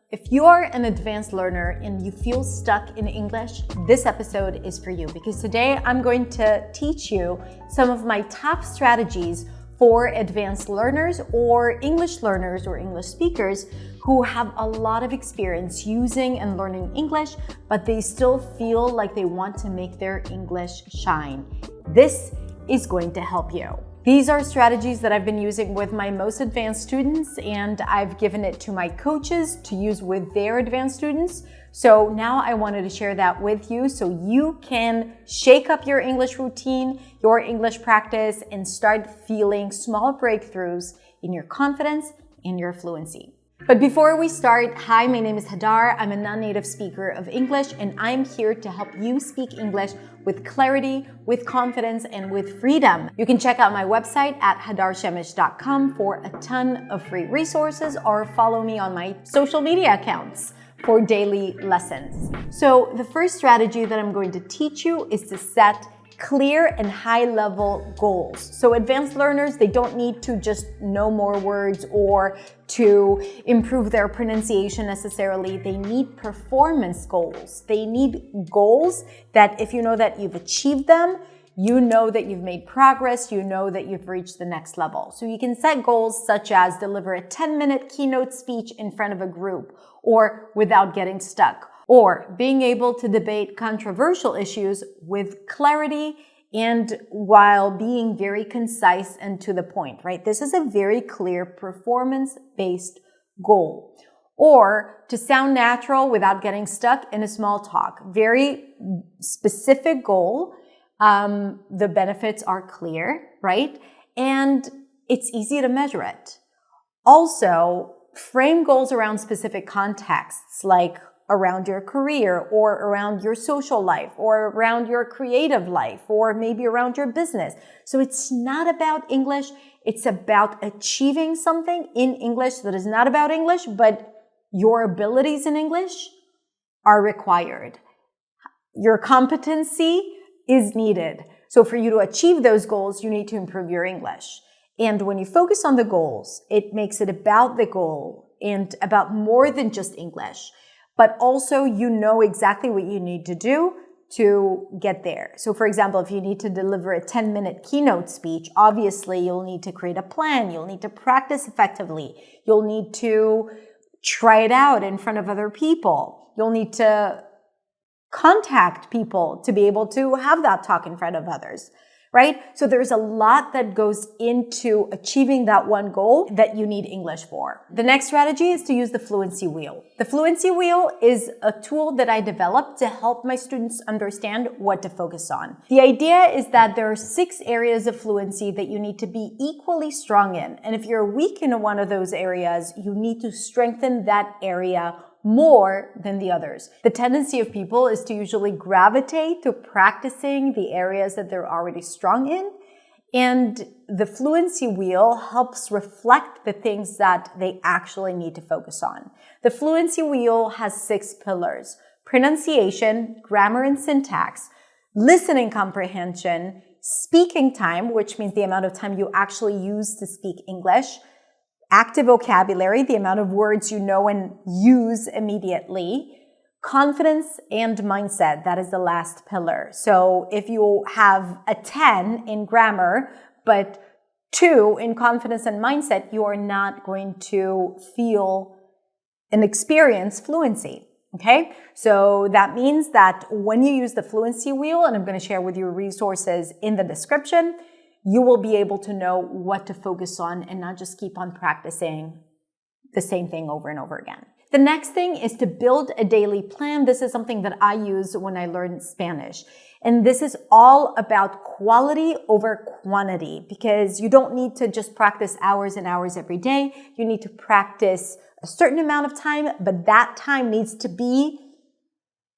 If you are an advanced learner and you feel stuck in English, this episode is for you because today I'm going to teach you some of my top strategies for advanced learners or English speakers who have a lot of experience using and learning English, but they still feel like they want to make their English shine. This is going to help you. These are strategies that I've been using with my most advanced students, and I've given it to my coaches to use with their advanced students. So now I wanted to share that with you so you can shake up your English routine, your English practice, and start feeling small breakthroughs in your confidence and your fluency. But before we start, hi, my name is Hadar. I'm a non-native speaker of English, and I'm here to help you speak English with clarity, with confidence, and with freedom. You can check out my website at hadarshemesh.com for a ton of free resources, or follow me on my social media accounts for daily lessons. So the first strategy that I'm going to teach you is to set clear and high-level goals. So advanced learners, they don't need to just know more words or to improve their pronunciation necessarily. They need performance goals. They need goals that if you know that you've achieved them, you know that you've made progress, you know that you've reached the next level. So you can set goals such as deliver a 10-minute keynote speech in front of a group or without getting stuck, or being able to debate controversial issues with clarity and while being very concise and to the point, right? This is a very clear performance-based goal. Or to sound natural without getting stuck in a small talk. Very specific goal. The benefits are clear, right? And it's easy to measure it. Also, frame goals around specific contexts, like around your career or around your social life or around your creative life or maybe around your business. So it's not about English. It's about achieving something in English that is not about English, but your abilities in English are required. Your competency is needed. So for you to achieve those goals, you need to improve your English. And when you focus on the goals, it makes it about the goal and about more than just English. But also you know exactly what you need to do to get there. So for example, if you need to deliver a 10-minute keynote speech, obviously you'll need to create a plan. You'll need to practice effectively. You'll need to try it out in front of other people. You'll need to contact people to be able to have that talk in front of others, right? So there's a lot that goes into achieving that one goal that you need English for. The next strategy is to use the fluency wheel. The fluency wheel is a tool that I developed to help my students understand what to focus on. The idea is that there are 6 areas of fluency that you need to be equally strong in. And if you're weak in one of those areas, you need to strengthen that area more than the others. The tendency of people is to usually gravitate to practicing the areas that they're already strong in. And the fluency wheel helps reflect the things that they actually need to focus on. The fluency wheel has 6 pillars: pronunciation, grammar and syntax, listening comprehension, speaking time, which means the amount of time you actually use to speak English, active vocabulary, the amount of words you know and use immediately, confidence and mindset, that is the last pillar. So if you have a 10 in grammar, but 2 in confidence and mindset, you are not going to feel and experience fluency. Okay? So that means that when you use the fluency wheel, and I'm going to share with you resources in the description, you will be able to know what to focus on and not just keep on practicing the same thing over and over again. The next thing is to build a daily plan. This is something that I use when I learn Spanish. And this is all about quality over quantity, because you don't need to just practice hours and hours every day. You need to practice a certain amount of time, but that time needs to be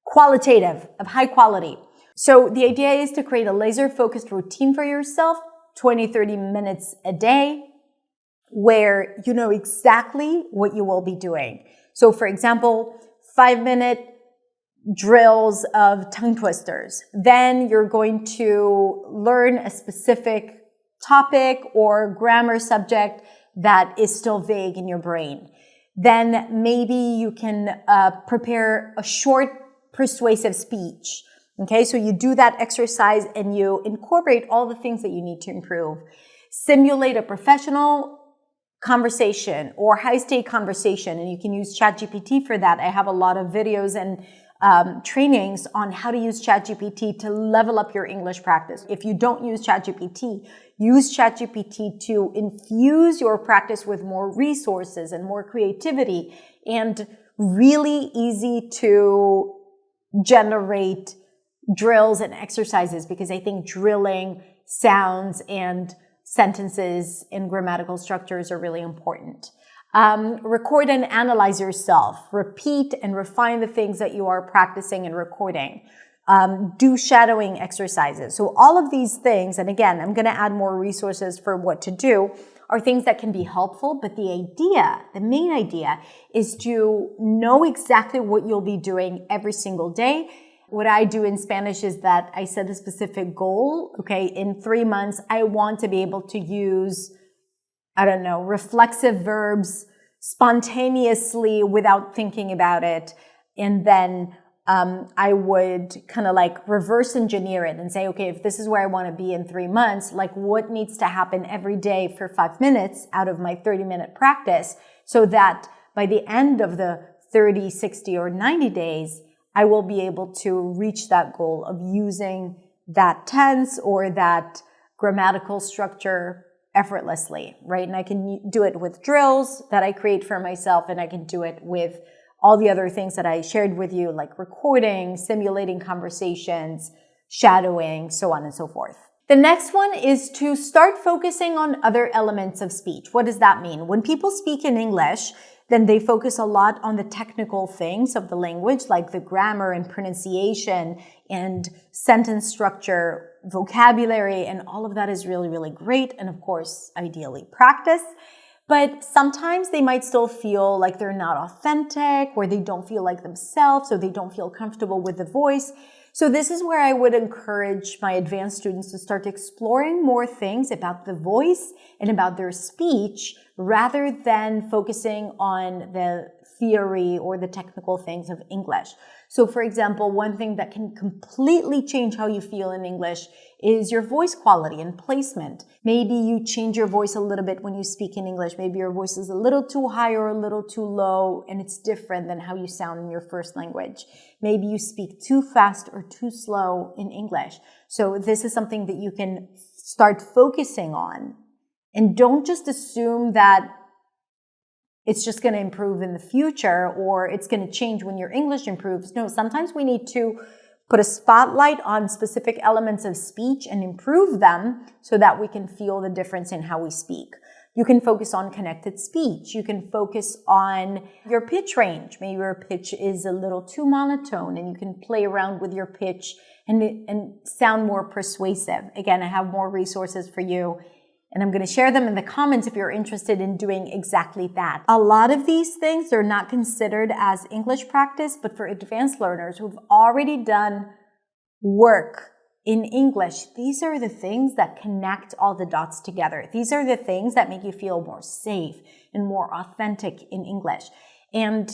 qualitative, of high quality. So the idea is to create a laser-focused routine for yourself, 20-30 minutes a day, where you know exactly what you will be doing. So for example, 5-minute drills of tongue twisters. Then you're going to learn a specific topic or grammar subject that is still vague in your brain. then maybe you can prepare a short persuasive speech. Okay, so you do that exercise and you incorporate all the things that you need to improve. Simulate a professional conversation or high-stake conversation, and you can use ChatGPT for that. I have a lot of videos and trainings on how to use ChatGPT to level up your English practice. If you don't use ChatGPT, use ChatGPT to infuse your practice with more resources and more creativity, and really easy to generate drills and exercises, because I think drilling sounds and sentences and grammatical structures are really important. Record and analyze yourself. Repeat and refine the things that you are practicing and recording. Do shadowing exercises. So all of these things, and again, I'm going to add more resources for what to do, are things that can be helpful. But the main idea is to know exactly what you'll be doing every single day. What I do in Spanish is that I set a specific goal. Okay, in 3 months, I want to be able to use, reflexive verbs spontaneously without thinking about it. And then I would kind of like reverse engineer it and say, okay, if this is where I want to be in 3 months, like what needs to happen every day for 5 minutes out of my 30-minute practice, so that by the end of the 30, 60, or 90 days, I will be able to reach that goal of using that tense or that grammatical structure effortlessly, right? And I can do it with drills that I create for myself, and I can do it with all the other things that I shared with you, like recording, simulating conversations, shadowing, so on and so forth. The next one is to start focusing on other elements of speech. What does that mean? When people speak in English, then they focus a lot on the technical things of the language, like the grammar and pronunciation and sentence structure, vocabulary, and all of that is really, really great. And of course, ideally practice. But sometimes they might still feel like they're not authentic, or they don't feel like themselves, or they don't feel comfortable with the voice. So this is where I would encourage my advanced students to start exploring more things about the voice and about their speech, rather than focusing on the theory or the technical things of English. So for example, one thing that can completely change how you feel in English is your voice quality and placement. Maybe you change your voice a little bit when you speak in English. Maybe your voice is a little too high or a little too low, and it's different than how you sound in your first language. Maybe you speak too fast or too slow in English. So this is something that you can start focusing on. And don't just assume that it's just going to improve in the future, or it's going to change when your English improves. No, sometimes we need to put a spotlight on specific elements of speech and improve them so that we can feel the difference in how we speak. You can focus on connected speech. You can focus on your pitch range. Maybe your pitch is a little too monotone, and you can play around with your pitch and sound more persuasive. Again, I have more resources for you, and I'm going to share them in the comments if you're interested in doing exactly that. A lot of these things are not considered as English practice, but for advanced learners who've already done work in English, these are the things that connect all the dots together. These are the things that make you feel more safe and more authentic in English. And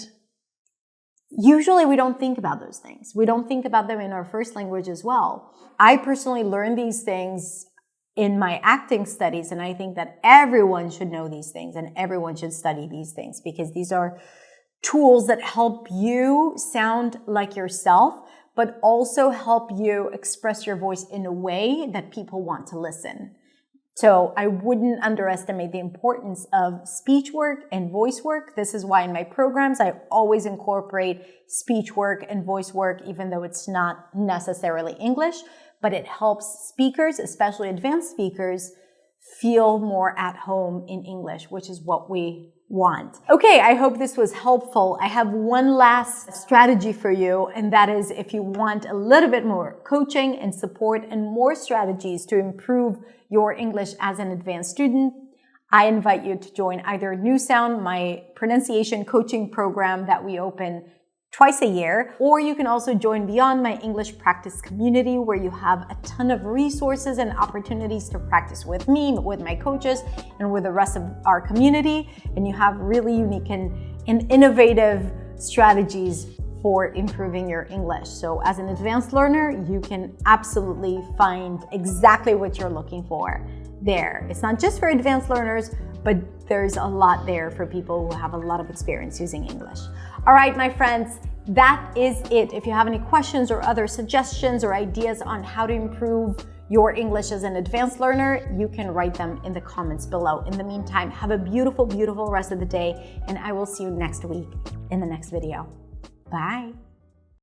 usually we don't think about those things. We don't think about them in our first language as well. I personally learned these things in my acting studies, and I think that everyone should know these things and everyone should study these things, because these are tools that help you sound like yourself, but also help you express your voice in a way that people want to listen. So I wouldn't underestimate the importance of speech work and voice work. This is why in my programs, I always incorporate speech work and voice work, even though it's not necessarily English, but it helps speakers, especially advanced speakers, feel more at home in English, which is what we want. Okay, I hope this was helpful. I have one last strategy for you, and that is if you want a little bit more coaching and support and more strategies to improve your English as an advanced student, I invite you to join either New Sound, my pronunciation coaching program that we open twice a year, or you can also join Beyond, my English practice community, where you have a ton of resources and opportunities to practice with me, with my coaches, and with the rest of our community. And you have really unique and and innovative strategies for improving your English. So as an advanced learner, you can absolutely find exactly what you're looking for there. It's not just for advanced learners, but there's a lot there for people who have a lot of experience using English. All right, my friends, that is it. If you have any questions or other suggestions or ideas on how to improve your English as an advanced learner, you can write them in the comments below. In the meantime, have a beautiful, beautiful rest of the day, and I will see you next week in the next video. Bye.